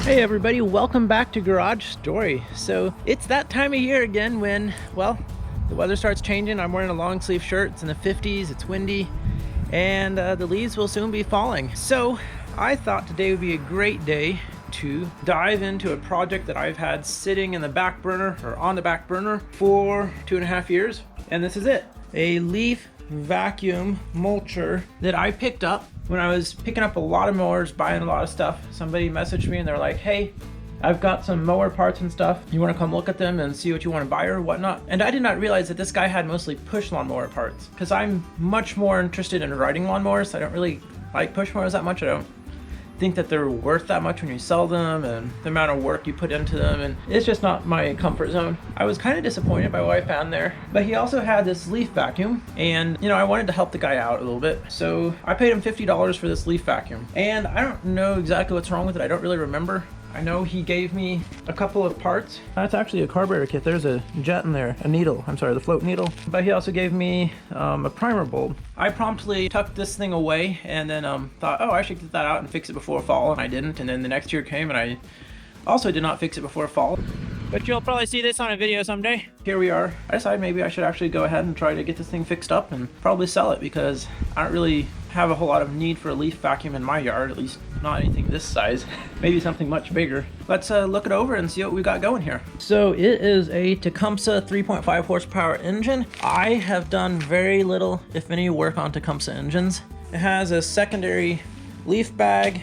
Hey everybody, welcome back to Garage Story. So it's that time of year again when, well, the weather starts changing. I'm wearing a long sleeve shirt. It's in the 50s, it's windy, and the leaves will soon be falling. So I thought today would be a great day to dive into a project that I've had sitting in the back burner, or on the back burner, for 2.5 years. And this is it, a leaf vacuum mulcher that I picked up when I was picking up a lot of mowers, buying a lot of stuff. Somebody messaged me and they're like, hey, I've got some mower parts and stuff. You want to come look at them and see what you want to buy or whatnot? And I did not realize that this guy had mostly push lawnmower parts, because I'm much more interested in riding lawnmowers. I don't really like push mowers that much. I don't think that they're worth that much when you sell them, and the amount of work you put into them, and it's just not my comfort zone. I was kind of disappointed by what I found there. But he also had this leaf vacuum, and I wanted to help the guy out a little bit, so I paid him $50 for this leaf vacuum. And I don't know exactly what's wrong with it. I don't really remember. I know he gave me a couple of parts. That's actually a carburetor kit. There's a jet in there, a needle. I'm sorry, the float needle. But he also gave me a primer bulb. I promptly tucked this thing away and then thought, oh, I should get that out and fix it before fall, and I didn't. And then the next year came and I also did not fix it before fall. But you'll probably see this on a video someday. Here we are. I decided maybe I should actually go ahead and try to get this thing fixed up and probably sell it, because I don't really have a whole lot of need for a leaf vacuum in my yard, at least not anything this size. Maybe something much bigger. Let's look it over and see what we got going here. So it is a Tecumseh 3.5 horsepower engine. I have done very little, if any, work on Tecumseh engines. It has a secondary leaf bag.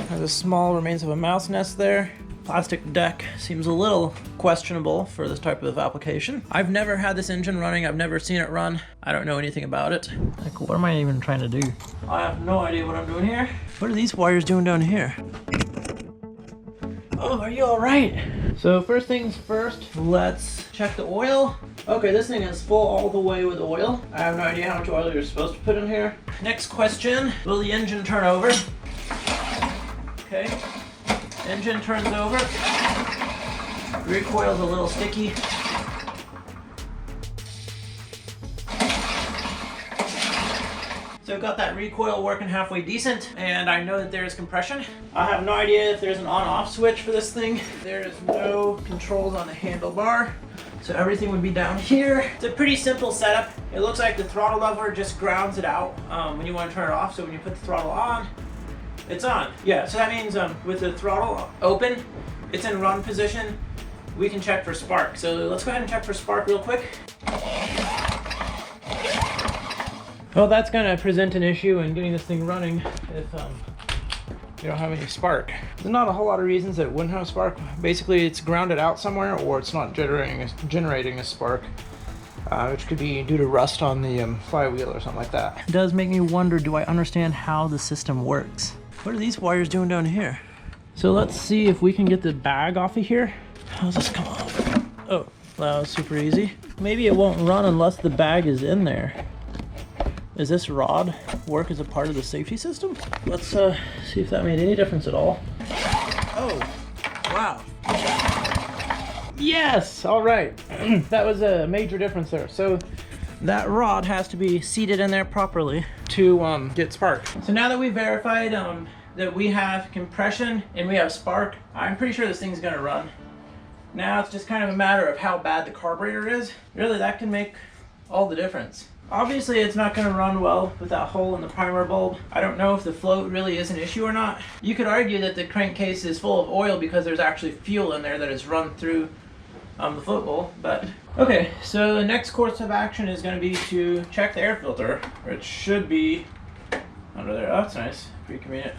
Has a small remains of a mouse nest there. Plastic deck seems a little questionable for this type of application. I've never had this engine running. I've never seen it run. I don't know anything about it. Like, what am I even trying to do? I have no idea what I'm doing here. What are these wires doing down here? Oh, are you all right? So first things first, let's check the oil. Okay, this thing is full all the way with oil. I have no idea how much oil you're supposed to put in here. Next question, will the engine turn over? Okay. Engine turns over. Recoil's a little sticky. So I've got that recoil working halfway decent, and I know that there is compression. I have no idea if there's an on-off switch for this thing. There is no controls on the handlebar, so everything would be down here. It's a pretty simple setup. It looks like the throttle lever just grounds it out when you want to turn it off, so when you put the throttle on, it's on. Yeah, so that means with the throttle open, it's in run position. We can check for spark. So let's go ahead and check for spark real quick. Well, that's gonna present an issue in getting this thing running if you don't have any spark. There's not a whole lot of reasons that it wouldn't have spark. Basically, it's grounded out somewhere, or it's not generating a spark. Which could be due to rust on the flywheel or something like that. It does make me wonder, do I understand how the system works? What are these wires doing down here? So let's see if we can get the bag off of here. How's this come off? Oh, that was super easy. Maybe it won't run unless the bag is in there. Does this rod work as a part of the safety system? Let's see if that made any difference at all. Oh, wow. Yes, all right. That was a major difference there. So that rod has to be seated in there properly to get spark. So now that we've verified that we have compression and we have spark, I'm pretty sure this thing's gonna run. Now it's just kind of a matter of how bad the carburetor is. Really, that can make all the difference. Obviously, it's not gonna run well with that hole in the primer bulb. I don't know if the float really is an issue or not. You could argue that the crankcase is full of oil because there's actually fuel in there that is run through the float bowl, but okay. So the next course of action is going to be to check the air filter, which should be under there. Oh, that's nice, pretty convenient.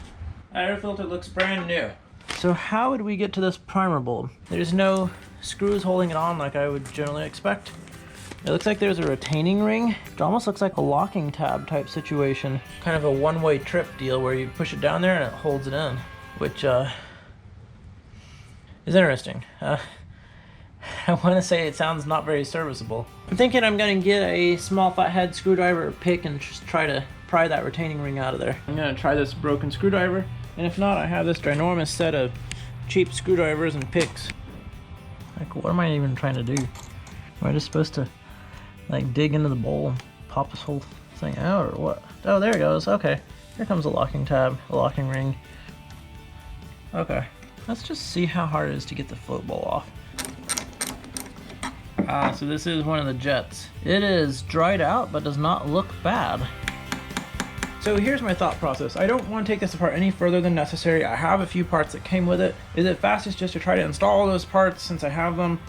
That air filter looks brand new. So how would we get to this primer bulb? There's no screws holding it on like I would generally expect. It looks like there's a retaining ring. It almost looks like a locking tab type situation, kind of a one-way trip deal where you push it down there and it holds it in, which is interesting. I want to say it sounds not very serviceable. I'm thinking I'm going to get a small flathead screwdriver or pick and just try to pry that retaining ring out of there. I'm going to try this broken screwdriver, and if not, I have this ginormous set of cheap screwdrivers and picks. Like, what am I even trying to do? Am I just supposed to like dig into the bowl and pop this whole thing out, or what? Oh, there it goes. Okay, here comes a locking tab, a locking ring. Okay, Let's just see how hard it is to get the float bowl off. So this is one of the jets. It is dried out, but does not look bad. So here's my thought process. I don't want to take this apart any further than necessary. I have a few parts that came with it. Is it fastest just to try to install those parts since I have them,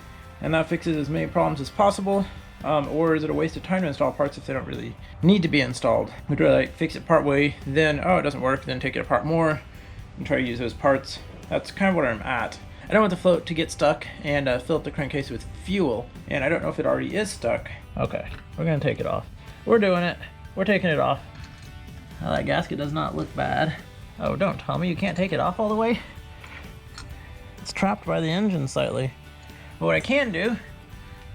and that fixes as many problems as possible? Or is it a waste of time to install parts if they don't really need to be installed? Would rather like fix it part way, then oh it doesn't work, then take it apart more and try to use those parts. That's kind of where I'm at. I don't want the float to get stuck and fill up the crankcase with fuel, and I don't know if it already is stuck. Okay, we're gonna take it off. We're doing it. We're taking it off. Oh, that gasket does not look bad. Oh, don't tell me you can't take it off all the way. It's trapped by the engine slightly. But what I can do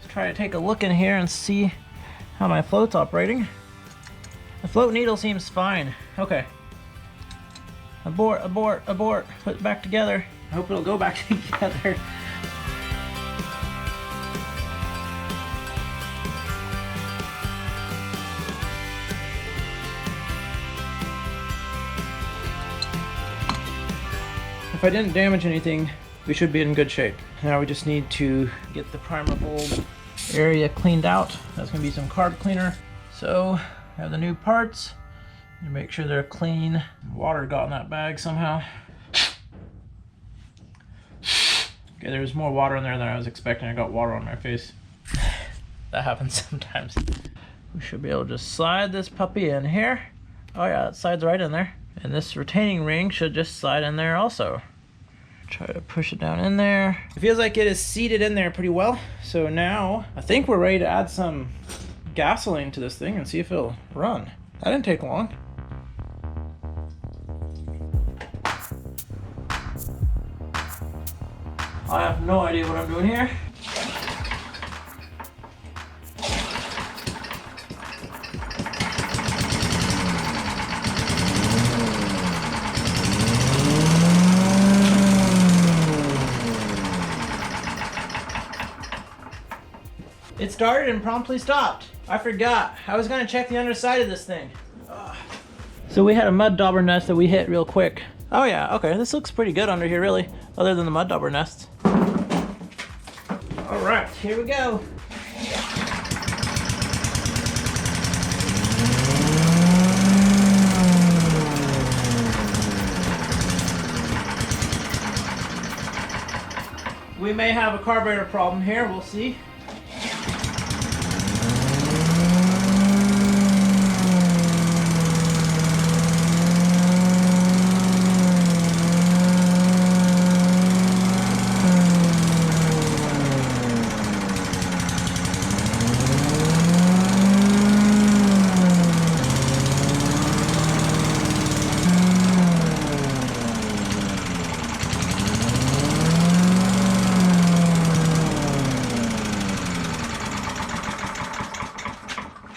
is try to take a look in here and see how my float's operating. The float needle seems fine. Okay. Abort, abort, abort. Put it back together. I hope it'll go back together. If I didn't damage anything, we should be in good shape. Now we just need to get the primer bulb area cleaned out. That's gonna be some carb cleaner. So I have the new parts. Make sure they're clean. Water got in that bag somehow. Okay, there's more water in there than I was expecting. I got water on my face. That happens sometimes. We should be able to just slide this puppy in here. Oh yeah, it slides right in there. And this retaining ring should just slide in there also. Try to push it down in there. It feels like it is seated in there pretty well. So now I think we're ready to add some gasoline to this thing and see if it'll run. That didn't take long. I have no idea what I'm doing here. It started and promptly stopped. I forgot. I was gonna check the underside of this thing. So we had a mud dauber nest that we hit real quick. Oh yeah, okay, this looks pretty good under here really, other than the mud dauber nests. All right, here we go. We may have a carburetor problem here, we'll see.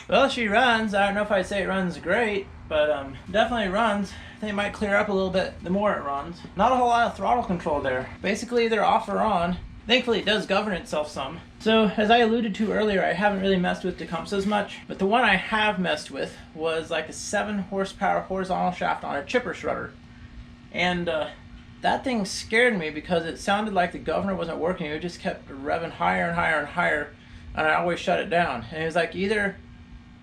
Well, she runs. I don't know if I'd say it runs great, but definitely runs. I think it might clear up a little bit the more it runs. Not a whole lot of throttle control there. Basically either off or on. Thankfully it does govern itself some. So as I alluded to earlier, I haven't really messed with Tecumsehs much, but the one I have messed with was like a 7 horsepower horizontal shaft on a chipper shredder. And that thing scared me because it sounded like the governor wasn't working. It just kept revving higher and higher and higher, and I always shut it down. And it was like either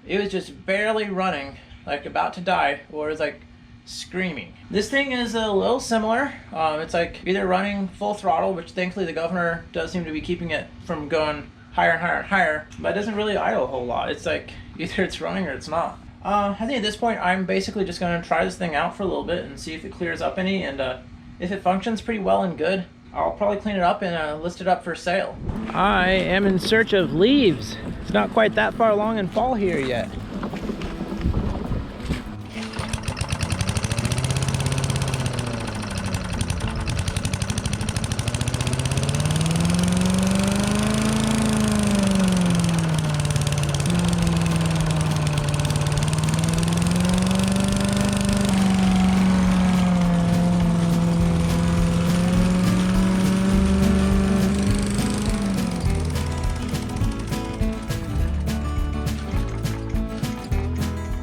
it was just barely running, like about to die, or it was like screaming. This thing is a little similar. It's like either running full throttle, which thankfully the governor does seem to be keeping it from going higher and higher and higher, but it doesn't really idle a whole lot. It's like either it's running or it's not. I think at this point I'm basically just going to try this thing out for a little bit and see if it clears up any, and if it functions pretty well and good, I'll probably clean it up and list it up for sale. I am in search of leaves. It's not quite that far along in fall here yet.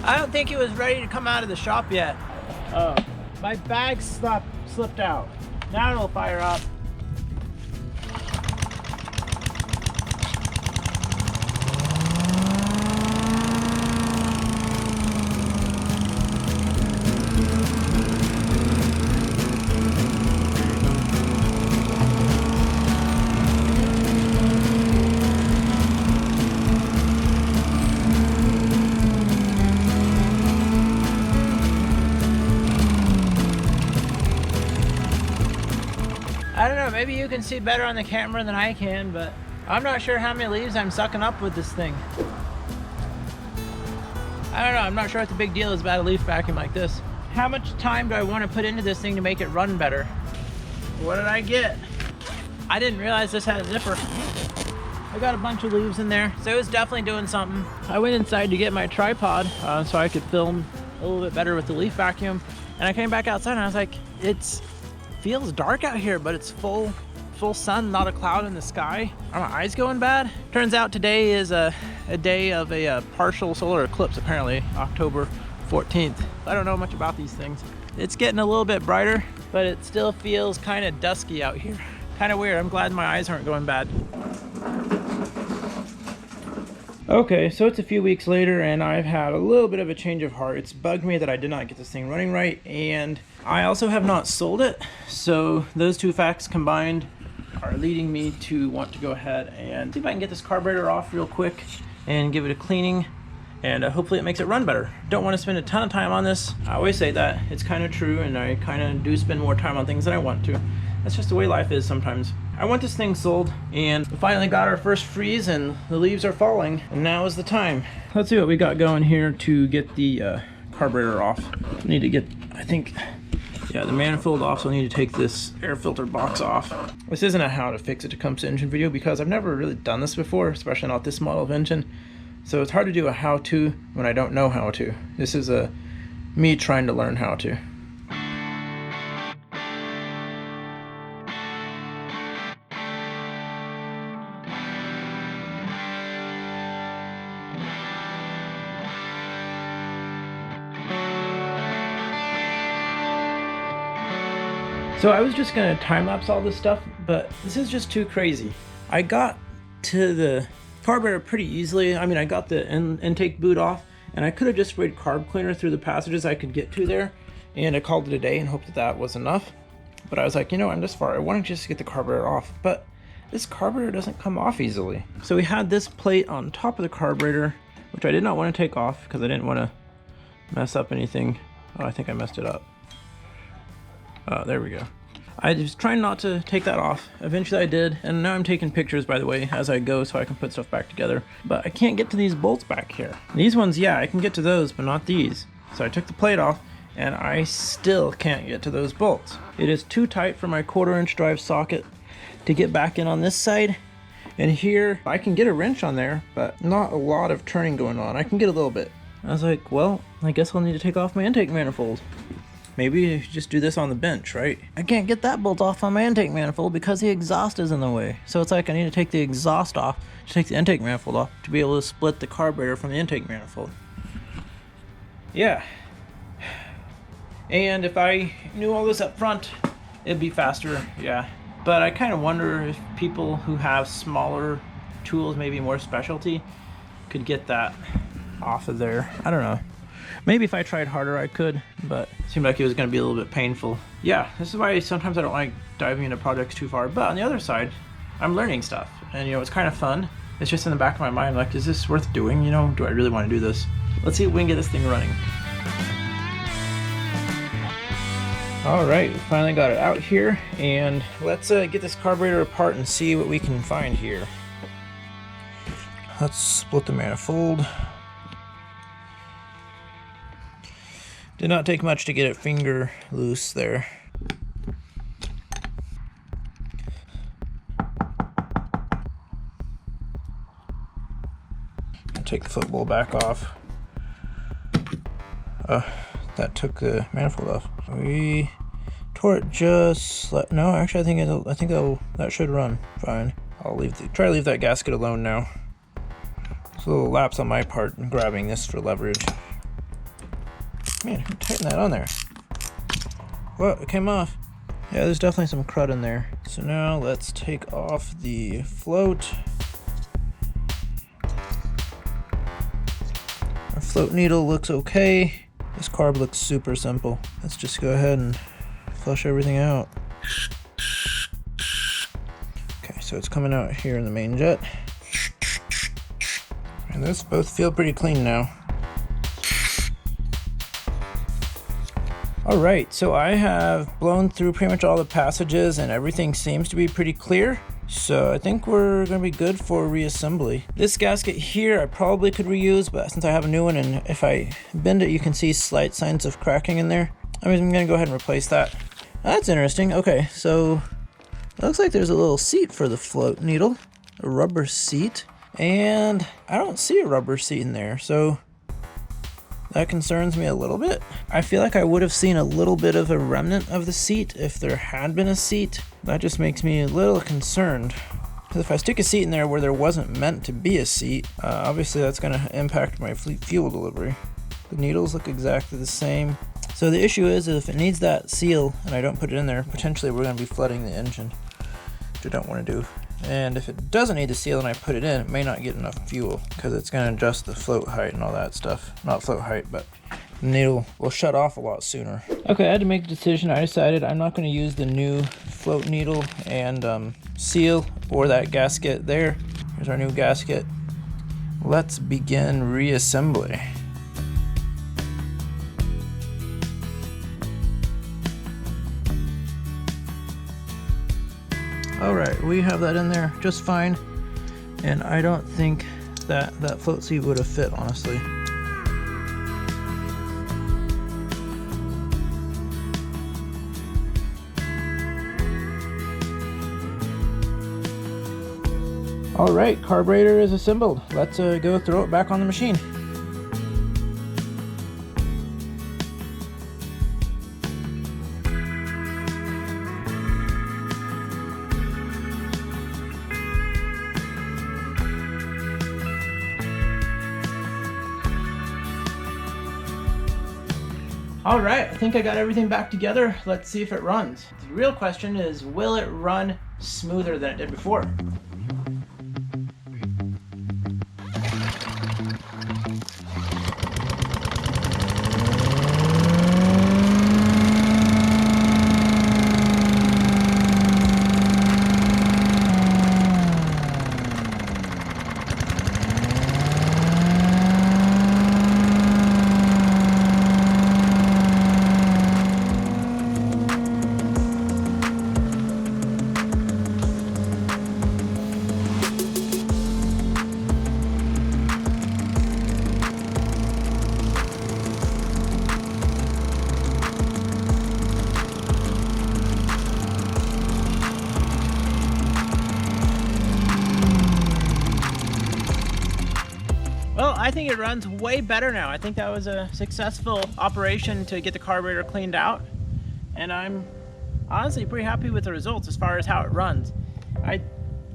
I don't think it was ready to come out of the shop yet. Oh, my bag slipped out. Now it'll fire up. I don't know, maybe you can see better on the camera than I can, but I'm not sure how many leaves I'm sucking up with this thing. I don't know, I'm not sure what the big deal is about a leaf vacuum like this. How much time do I want to put into this thing to make it run better? What did I get? I didn't realize this had a zipper. I got a bunch of leaves in there, so it was definitely doing something. I went inside to get my tripod so I could film a little bit better with the leaf vacuum, and I came back outside and I was like, it feels dark out here, but it's full sun, not a cloud in the sky. Are my eyes going bad? Turns out today is a day of a partial solar eclipse, apparently, October 14th. I don't know much about these things. It's getting a little bit brighter, but it still feels kind of dusky out here. Kind of weird. I'm glad my eyes aren't going bad. Okay, so it's a few weeks later and I've had a little bit of a change of heart. It's bugged me that I did not get this thing running right, and I also have not sold it. So those two facts combined are leading me to want to go ahead and see if I can get this carburetor off real quick and give it a cleaning, and hopefully it makes it run better. Don't want to spend a ton of time on this. I always say that. It's kind of true, and I kind of do spend more time on things than I want to. That's just the way life is sometimes. I want this thing sold, and we finally got our first freeze and the leaves are falling, and now is the time. Let's see what we got going here to get the carburetor off. I need to get, I think, yeah, the manifold off, so I need to take this air filter box off. This isn't a how to fix a Tecumseh engine video because I've never really done this before, especially not this model of engine. So it's hard to do a how-to when I don't know how to. This is me trying to learn how to. So I was just gonna time-lapse all this stuff, but this is just too crazy. I got to the carburetor pretty easily. I mean, I got the intake boot off, and I could have just sprayed carb cleaner through the passages I could get to there, and I called it a day and hoped that that was enough. But I was like, you know, I'm this far, I want to just get the carburetor off, but this carburetor doesn't come off easily. So we had this plate on top of the carburetor, which I did not want to take off because I didn't want to mess up anything. Oh, I think I messed it up. There we go. I was trying not to take that off. Eventually I did, and now I'm taking pictures, by the way, as I go so I can put stuff back together. But I can't get to these bolts back here. These ones, yeah, I can get to those, but not these. So I took the plate off, and I still can't get to those bolts. It is too tight for my 1/4-inch drive socket to get back in on this side. And here, I can get a wrench on there, but not a lot of turning going on. I can get a little bit. I was like, well, I guess I'll need to take off my intake manifold. Maybe you should just do this on the bench, right? I can't get that bolt off on my intake manifold because the exhaust is in the way. So it's like I need to take the exhaust off to take the intake manifold off to be able to split the carburetor from the intake manifold. Yeah. And if I knew all this up front, it'd be faster, yeah. But I kind of wonder if people who have smaller tools, maybe more specialty, could get that off of there. I don't know. Maybe if I tried harder I could, but it seemed like it was going to be a little bit painful. Yeah, this is why sometimes I don't like diving into projects too far, but on the other side, I'm learning stuff, and you know, it's kind of fun. It's just in the back of my mind, like, is this worth doing? You know, do I really want to do this? Let's see if we can get this thing running. All right, we finally got it out here, and let's get this carburetor apart and see what we can find here. Let's split the manifold. Did not take much to get it finger loose there. I'll take the football back off. That took the manifold off. We tore it just. No, actually, I think that should run fine. I'll try to leave that gasket alone now. It's a little lapse on my part in grabbing this for leverage. Man, who tightened that on there? Well, it came off. Yeah, there's definitely some crud in there. So now let's take off the float. Our float needle looks okay. This carb looks super simple. Let's just go ahead and flush everything out. Okay, so it's coming out here in the main jet. And those both feel pretty clean now. Alright, so I have blown through pretty much all the passages and everything seems to be pretty clear. So I think we're going to be good for reassembly. This gasket here I probably could reuse, but since I have a new one and if I bend it you can see slight signs of cracking in there, I'm going to go ahead and replace that. That's interesting. Okay, so it looks like there's a little seat for the float needle, a rubber seat, and I don't see a rubber seat in there, so that concerns me a little bit. I feel like I would have seen a little bit of a remnant of the seat if there had been a seat. That just makes me a little concerned. Because if I stick a seat in there where there wasn't meant to be a seat, obviously that's going to impact my fuel delivery. The needles look exactly the same. So the issue is if it needs that seal and I don't put it in there, potentially we're going to be flooding the engine, which I don't want to do. And if it doesn't need the seal and I put it in, it may not get enough fuel because it's going to adjust the float height and all that stuff. Not float height, but the needle will shut off a lot sooner. Okay, I had to make a decision. I decided I'm not going to use the new float needle and seal or that gasket there. Here's our new gasket. Let's begin reassembly. Alright, we have that in there just fine, and I don't think that float seat would have fit, honestly. Alright, carburetor is assembled. Let's go throw it back on the machine. All right, I think I got everything back together. Let's see if it runs. The real question is, will it run smoother than it did before? Well, I think it runs way better now. I think that was a successful operation to get the carburetor cleaned out. And I'm honestly pretty happy with the results as far as how it runs. I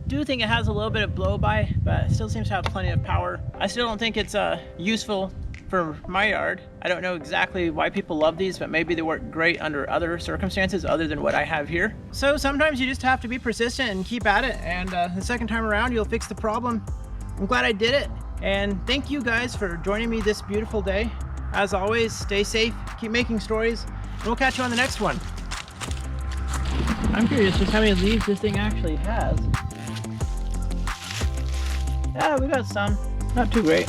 do think it has a little bit of blow by, but it still seems to have plenty of power. I still don't think it's useful for my yard. I don't know exactly why people love these, but maybe they work great under other circumstances other than what I have here. So sometimes you just have to be persistent and keep at it, and the second time around you'll fix the problem. I'm glad I did it. And thank you guys for joining me this beautiful day. As always, stay safe, keep making stories, and we'll catch you on the next one. I'm curious just how many leaves this thing actually has. Yeah, we got some. Not too great.